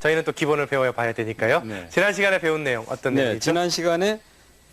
저희는 또 기본을 배워봐야 되니까요. 네. 지난 시간에 배운 내용 어떤 네, 내용이죠? 지난 시간에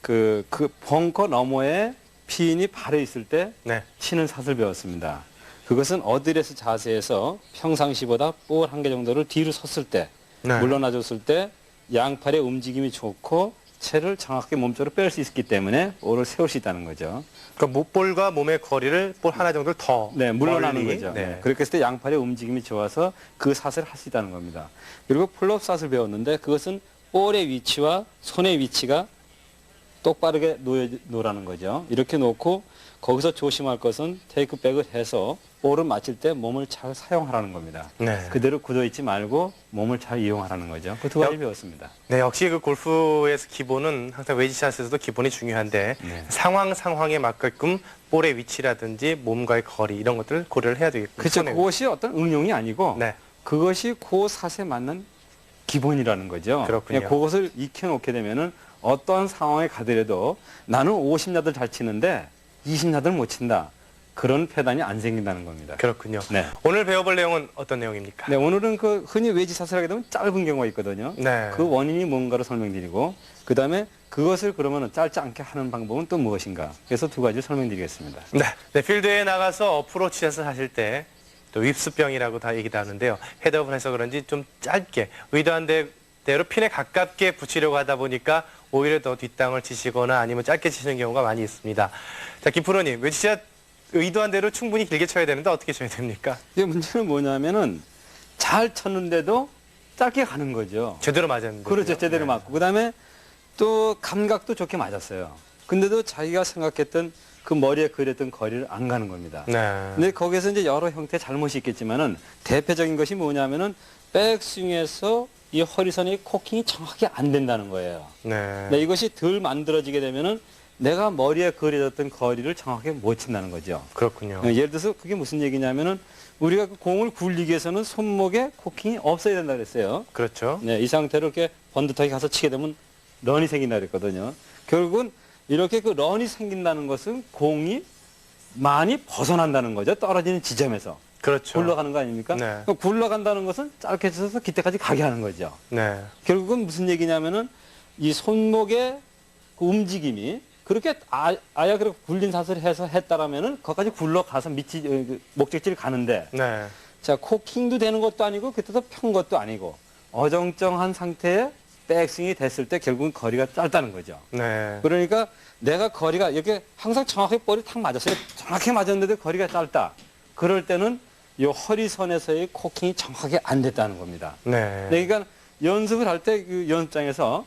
그 벙커 너머에 피인이 발에 있을 때 네. 치는 샷을 배웠습니다. 그것은 어드레스 자세에서 평상시보다 볼 한 개 정도를 뒤로 섰을 때, 네. 물러나줬을 때 양팔의 움직임이 좋고 채를 정확하게 몸쪽으로 뺄 수 있기 때문에 볼을 세울 수 있다는 거죠. 그러니까 볼과 몸의 거리를 볼 하나 정도를 더 네, 물러나는 멀리, 거죠. 네. 네. 그렇게 했을 때 양팔의 움직임이 좋아서 그 샷을 할 수 있다는 겁니다. 그리고 풀업 샷을 배웠는데 그것은 볼의 위치와 손의 위치가 똑바르게 놓으라는 거죠. 이렇게 놓고 거기서 조심할 것은 테이크백을 해서 볼을 맞힐 때 몸을 잘 사용하라는 겁니다. 네. 그대로 굳어있지 말고 몸을 잘 이용하라는 거죠. 그 두 가지 배웠습니다. 네, 역시 그 골프에서 기본은 항상 웨지샷에서도 기본이 중요한데 네. 상황에 맞게끔 볼의 위치라든지 몸과의 거리 이런 것들을 고려를 해야 되겠군요. 그렇죠. 그것이 어떤 응용이 아니고 네. 그것이 그 샷에 맞는 기본이라는 거죠. 그렇군요. 그냥 그것을 익혀놓게 되면은 어떠한 상황에 가더라도 나는 50야드를 잘 치는데 20야드를 못 친다. 그런 패단이 안 생긴다는 겁니다. 그렇군요. 네. 오늘 배워볼 내용은 어떤 내용입니까? 네, 오늘은 그 흔히 외지샷을 하게 되면 짧은 경우가 있거든요. 네. 그 원인이 뭔가를 설명드리고 그 다음에 그것을 그러면 짧지 않게 하는 방법은 또 무엇인가. 그래서 두 가지를 설명드리겠습니다. 네. 네, 필드에 나가서 어프로치샷을 하실 때 또 윕스병이라고 다 얘기도 하는데요. 헤드업을 해서 그런지 좀 짧게 의도한 대로 핀에 가깝게 붙이려고 하다 보니까 오히려 더 뒷땅을 치시거나 아니면 짧게 치시는 경우가 많이 있습니다. 자, 김프로님, 웨지샷 의도한 대로 충분히 길게 쳐야 되는데 어떻게 쳐야 됩니까? 이제 문제는 뭐냐면은 잘 쳤는데도 짧게 가는 거죠. 제대로 맞았는데. 그렇죠. 제대로 맞고. 그 다음에 또 감각도 좋게 맞았어요. 근데도 자기가 생각했던 그 머리에 그렸던 거리를 안 가는 겁니다. 네. 근데 거기에서 이제 여러 형태의 잘못이 있겠지만은 대표적인 것이 뭐냐면은 백스윙에서 이 허리선의 코킹이 정확하게 안 된다는 거예요. 네. 네, 이것이 덜 만들어지게 되면은 내가 머리에 그려졌던 거리를 정확하게 못 친다는 거죠. 그렇군요. 예를 들어서 그게 무슨 얘기냐면은 우리가 그 공을 굴리기 위해서는 손목에 코킹이 없어야 된다 그랬어요. 그렇죠. 네, 이 상태로 이렇게 번듯하게 가서 치게 되면 런이 생긴다 그랬거든요. 결국은 이렇게 그 런이 생긴다는 것은 공이 많이 벗어난다는 거죠. 떨어지는 지점에서. 그렇죠. 굴러가는 거 아닙니까? 네. 그 굴러간다는 것은 짧게 쳐서 기대까지 가게 하는 거죠. 네. 결국은 무슨 얘기냐면은 이 손목의 그 움직임이 그렇게 아야 그렇게 굴린 샷을 해서 했다라면은 거기까지 굴러가서 목적지를 가는데 네. 자 코킹도 되는 것도 아니고 그때도 편 것도 아니고 어정쩡한 상태에 백스윙이 됐을 때 결국은 거리가 짧다는 거죠. 네. 그러니까 내가 거리가 이렇게 항상 정확하게 볼이 탁 맞았어요. 정확히 맞았는데도 거리가 짧다. 그럴 때는 이 허리선에서의 코킹이 정확하게 안 됐다는 겁니다. 네. 그러니까 연습을 할 때 그 연습장에서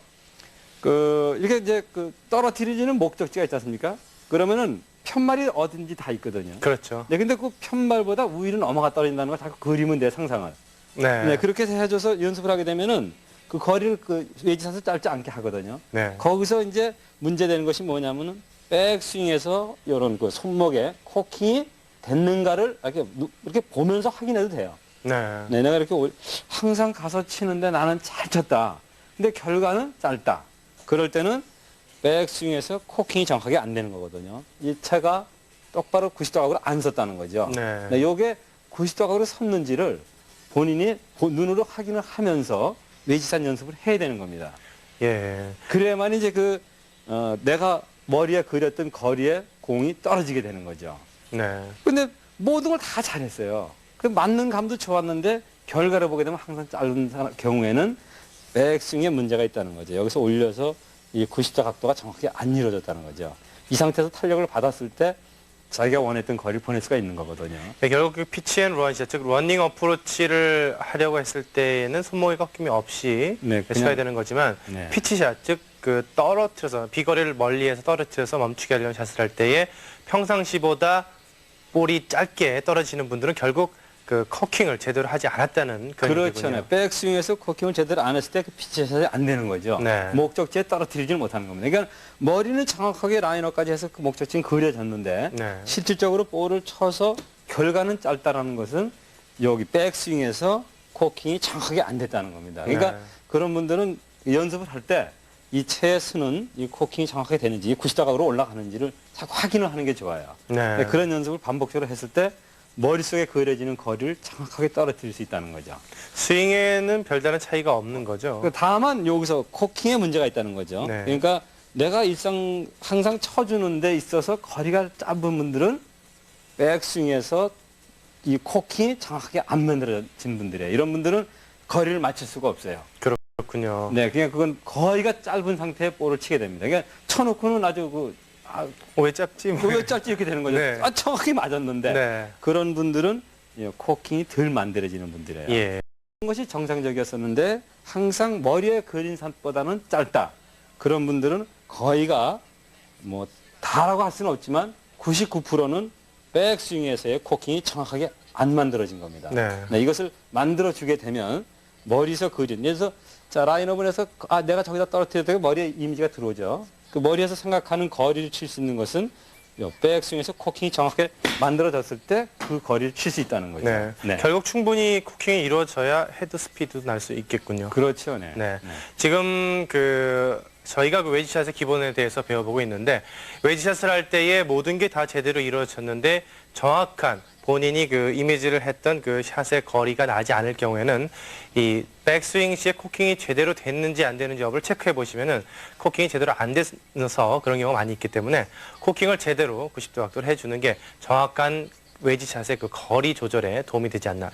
이렇게 이제 떨어뜨리는 목적지가 있지 않습니까? 그러면은 편말이 어딘지 다 있거든요. 그렇죠. 네, 근데 그 편말보다 우위로 넘어가 떨어진다는 걸 자꾸 그리면 돼, 상상을. 네. 네, 그렇게 해줘서 연습을 하게 되면은 그 거리를 외지샷을 짧지 않게 하거든요. 네. 거기서 이제 문제되는 것이 뭐냐면은 백스윙에서 이런 그 손목에 코킹이 됐는가를 이렇게 보면서 확인해도 돼요. 네. 네, 내가 이렇게 항상 가서 치는데 나는 잘 쳤다. 근데 결과는 짧다. 그럴 때는 백스윙에서 코킹이 정확하게 안 되는 거거든요. 이 채가 똑바로 90도 각으로 안 섰다는 거죠. 네. 네, 요게 90도 각으로 섰는지를 본인이 눈으로 확인을 하면서 외지샷 연습을 해야 되는 겁니다. 예. 그래야만 이제 내가 머리에 그렸던 거리에 공이 떨어지게 되는 거죠. 네. 근데 모든 걸 다 잘했어요. 그 맞는 감도 좋았는데 결과를 보게 되면 항상 짧은 경우에는 백스윙에 문제가 있다는 거죠. 여기서 올려서 이 90도 각도가 정확하게 안 이루어졌다는 거죠. 이 상태에서 탄력을 받았을 때 자기가 원했던 거리를 보낼 수가 있는 거거든요. 네, 결국 그 피치 앤 런샷, 즉 러닝 어프로치를 하려고 했을 때에는 손목의 꺾임이 없이 네, 쳐야 되는 거지만 네. 피치샷, 즉 떨어뜨려서 비거리를 멀리해서 떨어뜨려서 멈추게 하려는 샷을 할 때에 평상시보다 볼이 짧게 떨어지는 분들은 결국 그 커킹을 제대로 하지 않았다는 그런 그렇죠. 얘기군요. 네. 백스윙에서 코킹을 제대로 안 했을 때 그 피치샷이 안 되는 거죠. 네. 목적지에 떨어뜨리지를 못하는 겁니다. 그러니까 머리는 정확하게 라인업까지 해서 그 목적지는 그려졌는데 네. 실질적으로 볼을 쳐서 결과는 짧다라는 것은 여기 백스윙에서 코킹이 정확하게 안 됐다는 겁니다. 그러니까 네. 그런 분들은 연습을 할 때 이 채에 쓰는 이 코킹이 정확하게 되는지 90도 각으로 올라가는지를 자꾸 확인을 하는 게 좋아요. 네. 그런 연습을 반복적으로 했을 때 머릿속에 그려지는 거리를 정확하게 떨어뜨릴 수 있다는 거죠. 스윙에는 별다른 차이가 없는 거죠. 다만 여기서 코킹에 문제가 있다는 거죠. 네. 그러니까 내가 항상 쳐주는 데 있어서 거리가 짧은 분들은 백스윙에서 이 코킹이 정확하게 안 만들어진 분들이에요. 이런 분들은 거리를 맞출 수가 없어요. 그렇군요. 네, 그냥 그건 거리가 짧은 상태에 볼을 치게 됩니다. 그러니까 쳐놓고는 아주 왜 짧지? 왜 짧지 이렇게 되는 거죠. 네. 정확히 맞았는데 네. 그런 분들은 코킹이 덜 만들어지는 분들이에요. 예. 그런 것이 정상적이었었는데 항상 머리에 그린 산보다는 짧다. 그런 분들은 거의가 뭐 다라고 할 수는 없지만 99%는 백스윙에서의 코킹이 정확하게 안 만들어진 겁니다. 네. 이것을 만들어주게 되면 머리에서 그린, 예를 들어서 자 라인업에서 내가 저기다 떨어뜨려야 되고 머리에 이미지가 들어오죠. 그 머리에서 생각하는 거리를 칠 수 있는 것은 백스윙에서 코킹이 정확하게 만들어졌을 때 그 거리를 칠 수 있다는 거죠. 네. 네. 결국 충분히 코킹이 이루어져야 헤드 스피드도 날 수 있겠군요. 그렇죠. 네. 네. 네. 지금 저희가 그 웨지샷의 기본에 대해서 배워보고 있는데 웨지샷을 할 때의 모든 게 다 제대로 이루어졌는데 정확한 본인이 그 이미지를 했던 그 샷의 거리가 나지 않을 경우에는 이 백스윙 시에 코킹이 제대로 됐는지 안 되는지 여부를 체크해 보시면은 코킹이 제대로 안 돼서 그런 경우가 많이 있기 때문에 코킹을 제대로 90도 각도로 해주는 게 정확한 웨지샷의 그 거리 조절에 도움이 되지 않나.